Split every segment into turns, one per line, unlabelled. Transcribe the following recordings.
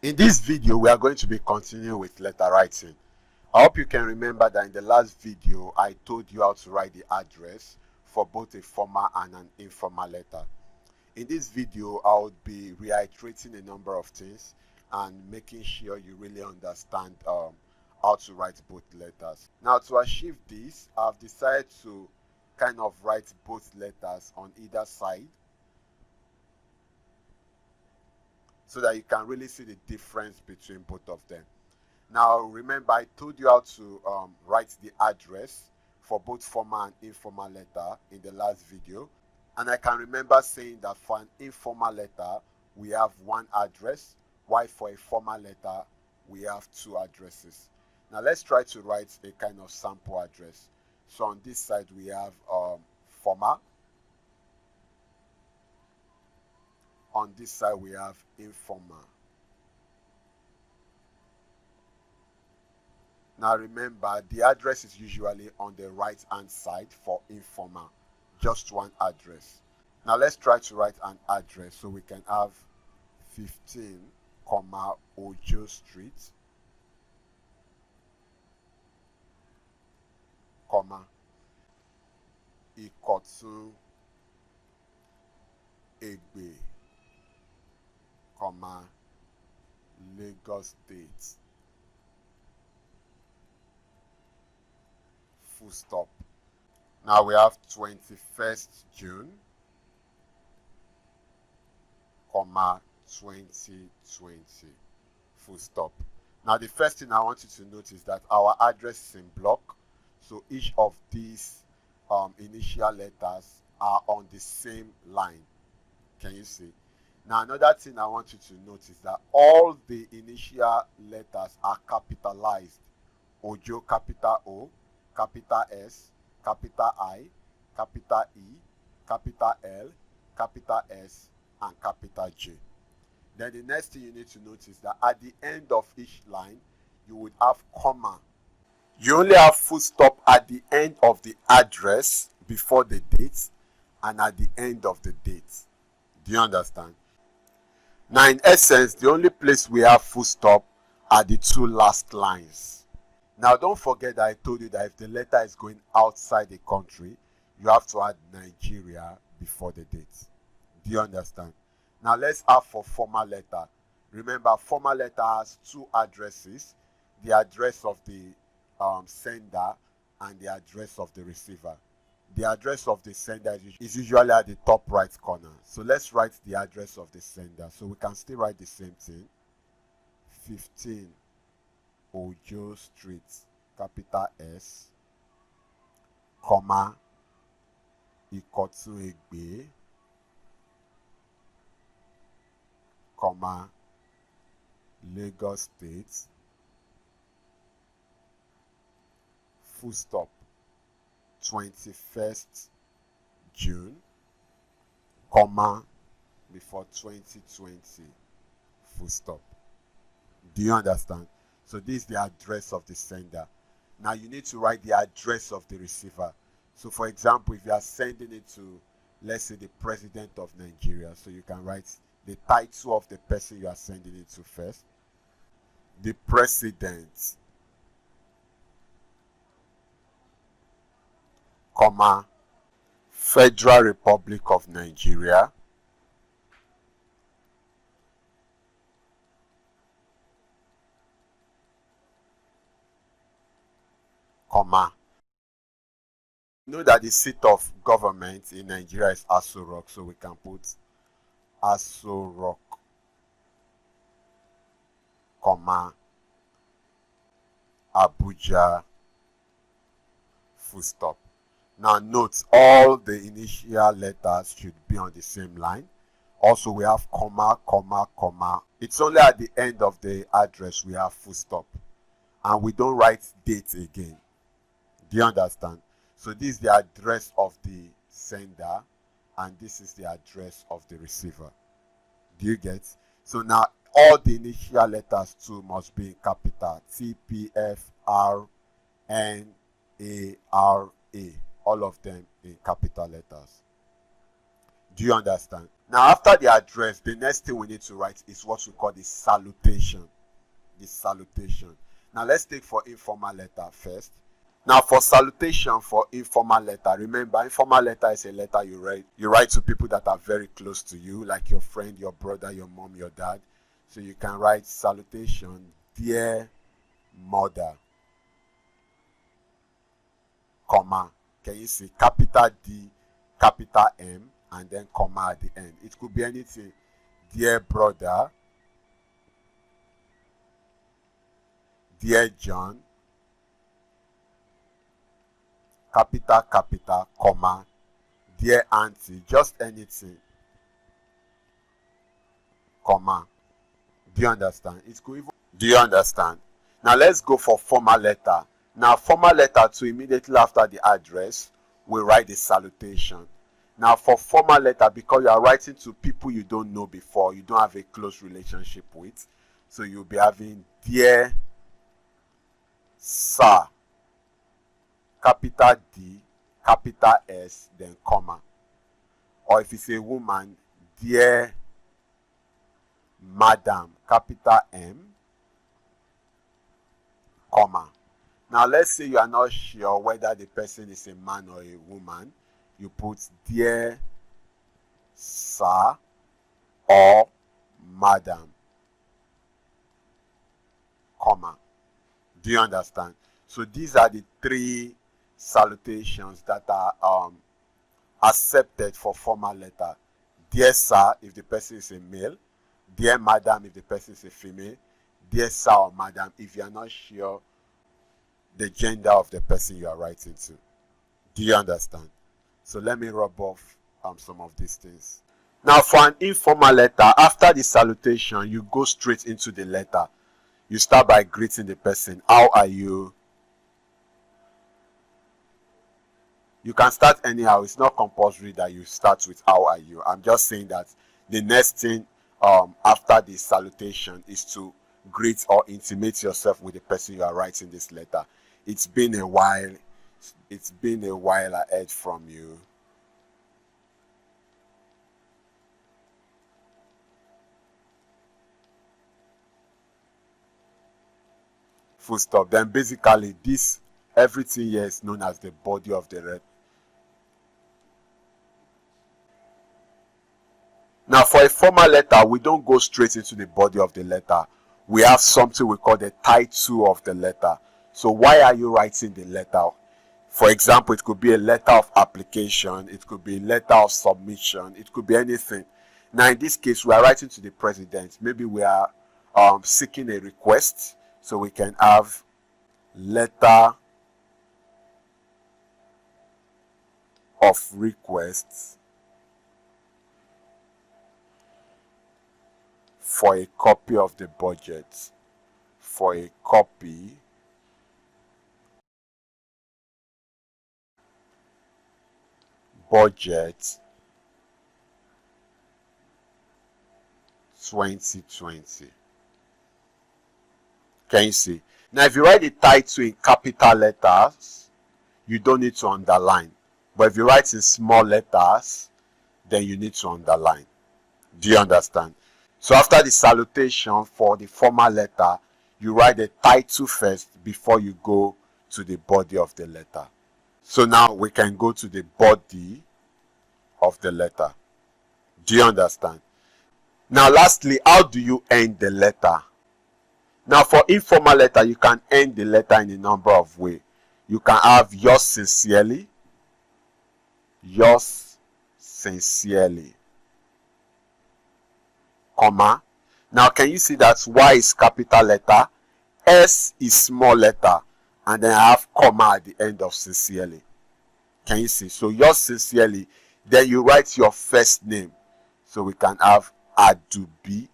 In this video, we are going to be continuing with letter writing. I hope you can remember that in the last video, I told you how to write the address for both a formal and an informal letter. In this video, I will be reiterating a number of things and making sure you really understand how to write both letters. Now, to achieve this, I've decided to kind of write both letters on either side, so that you can really see the difference between both of them. Now, remember, I told you how to write the address for both formal and informal letter in the last video. And I can remember saying that for an informal letter, we have one address, while for a formal letter, we have two addresses. Now, let's try to write a kind of sample address. So on this side, we have formal. On this side, we have informal. Now remember, the address is usually on the right hand side for informal, just one address. Now let's try to write an address. So we can have 15, Ojo Street, Ikotun Egbe, Lagos State, full stop. Now we have 21st June, 2020, full stop. Now the first thing I want you to notice is that our address is in block, so each of these initial letters are on the same line. Can you see? Now another thing I want you to notice is that all the initial letters are capitalized. Ojo, capital O, capital S, capital I, capital E, capital L, capital S, and capital J. Then the next thing you need to notice is that at the end of each line, you would have comma. You only have full stop at the end of the address before the date and at the end of the date. Do you understand? Now, in essence, the only place we have full stop are the two last lines. Now, don't forget that I told you that if the letter is going outside the country, you have to add Nigeria before the date. Do you understand? Now, let's add for formal letter. Remember, formal letter has two addresses, the address of the sender and the address of the receiver. The address of the sender is usually at the top right corner. So let's write the address of the sender. So we can still write the same thing. 15 Ojo Street, capital S, Ikotun Egbe, Lagos State, full stop. 21st June, before 2020, full stop. Do you understand? So this is the address of the sender. Now you need to write the address of the receiver. So for example, if you are sending it to, let's say, the president of Nigeria, so you can write the title of the person you are sending it to first. The president, Federal Republic of Nigeria, You know that the seat of government in Nigeria is Aso Rock, so we can put Aso Rock, Abuja, full stop. Now note, all the initial letters should be on the same line. Also, we have comma. It's only at the end of the address we have full stop. And we don't write date again. Do you understand? So this is the address of the sender and this is the address of the receiver. Do you get? So now all the initial letters too must be in capital. T, P, F, R, N, A, R, A. All of them in capital letters. Do you understand? Now, after the address, the next thing we need to write is what we call the salutation. The salutation. Now, let's take for informal letter first. Now, for salutation, for informal letter, remember, informal letter is a letter you write to people that are very close to you, like your friend, your brother, your mom, your dad. So you can write salutation, dear mother, comma. Can you see capital D, capital M, and then comma at the end? It could be anything. Dear brother, dear John, capital, comma, dear auntie, just anything, comma. Do you understand? It could even, do you understand? Now let's go for formal letter. Now formal letter too, immediately after the address, we write the salutation. Now for formal letter, because you are writing to people you don't know before, you don't have a close relationship with, so you'll be having dear sir, capital D, capital S, then comma. Or if it's a woman, dear madam, capital M, comma. Now let's say you are not sure whether the person is a man or a woman. You put dear sir or madam, comma. Do you understand? So these are the three salutations that are accepted for formal letter. Dear sir if the person is a male, dear madam if the person is a female, dear sir or madam if you are not sure the gender of the person you are writing to. Do you understand? So let me rub off some of these things. Now for an informal letter, after the salutation, you go straight into the letter. You start by greeting the person. How are you? You can start anyhow. It's not compulsory that you start with how are you. I'm just saying that the next thing after the salutation is to greet or intimate yourself with the person you are writing this letter. It's been a while. It's been a while I heard from you. Full stop. Then basically this, everything here is known as the body of the letter. Now for a formal letter, we don't go straight into the body of the letter. We have something we call the title of the letter. So why are you writing the letter? For example, it could be a letter of application, it could be a letter of submission, it could be anything. Now in this case, we are writing to the president. Maybe we are seeking a request, so we can have letter of requests for a copy of the budget, for a copy budget 2020. Can you see? Now if you write the title in capital letters, you don't need to underline. But if you write in small letters, then you need to underline. Do you understand? So after the salutation for the formal letter, you write the title first before you go to the body of the letter. So now we can go to the body of the letter. Do you understand? Now lastly, how do you end the letter? Now for informal letter, you can end the letter in a number of ways. You can have yours sincerely, comma. Now can you see that Y is capital letter, S is small letter, and then I have comma at the end of sincerely. Can you see? So yours sincerely, then you write your first name. So we can have Adubi,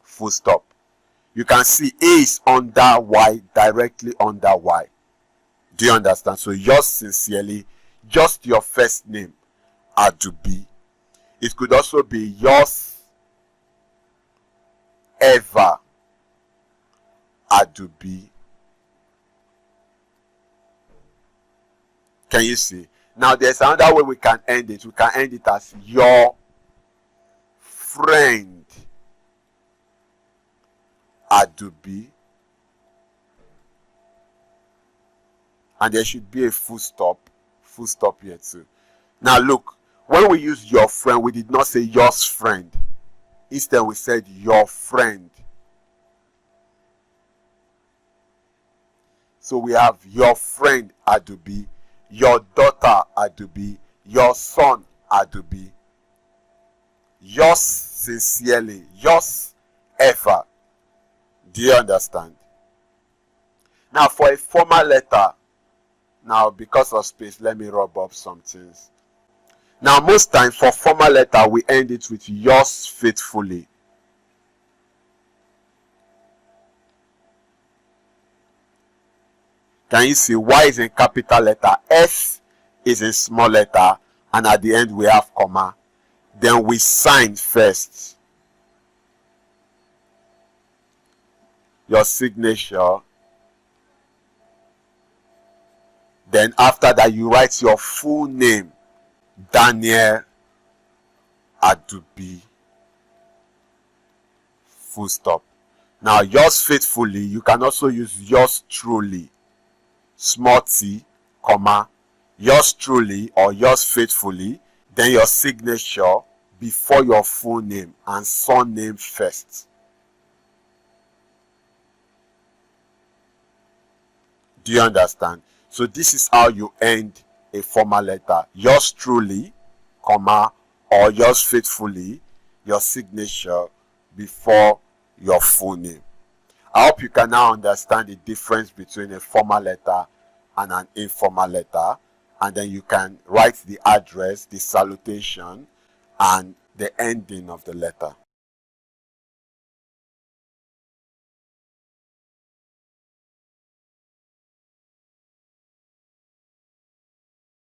full stop. You can see A is under Y, directly under Y. Do you understand? So yours sincerely, just your first name, Adubi. It could also be yours ever, Adubi. Can you see? Now there's another way we can end it. We can end it as your friend Adubi. And there should be a full stop here too. Now look, when we use your friend, we did not say yours friend. Instead, we said your friend. So we have your friend Adubi, your daughter Adubi, your son Adubi, yours sincerely, yours ever. Do you understand? Now for a formal letter, now because of space, let me rub up some things. Now most times for formal letter, we end it with yours faithfully. Can you see Y is in capital letter, S is in small letter, and at the end we have comma. Then we sign first. Your signature. Then after that you write your full name, Daniel Adubi. Full stop. Now yours faithfully, you can also use yours truly. Small t, comma, yours truly or yours faithfully, then your signature before your full name and surname first. Do you understand? So this is how you end a formal letter. Yours truly, comma, or yours faithfully, your signature before your full name. I hope you can now understand the difference between a formal letter and an informal letter, and then you can write the address, the salutation, and the ending of the letter.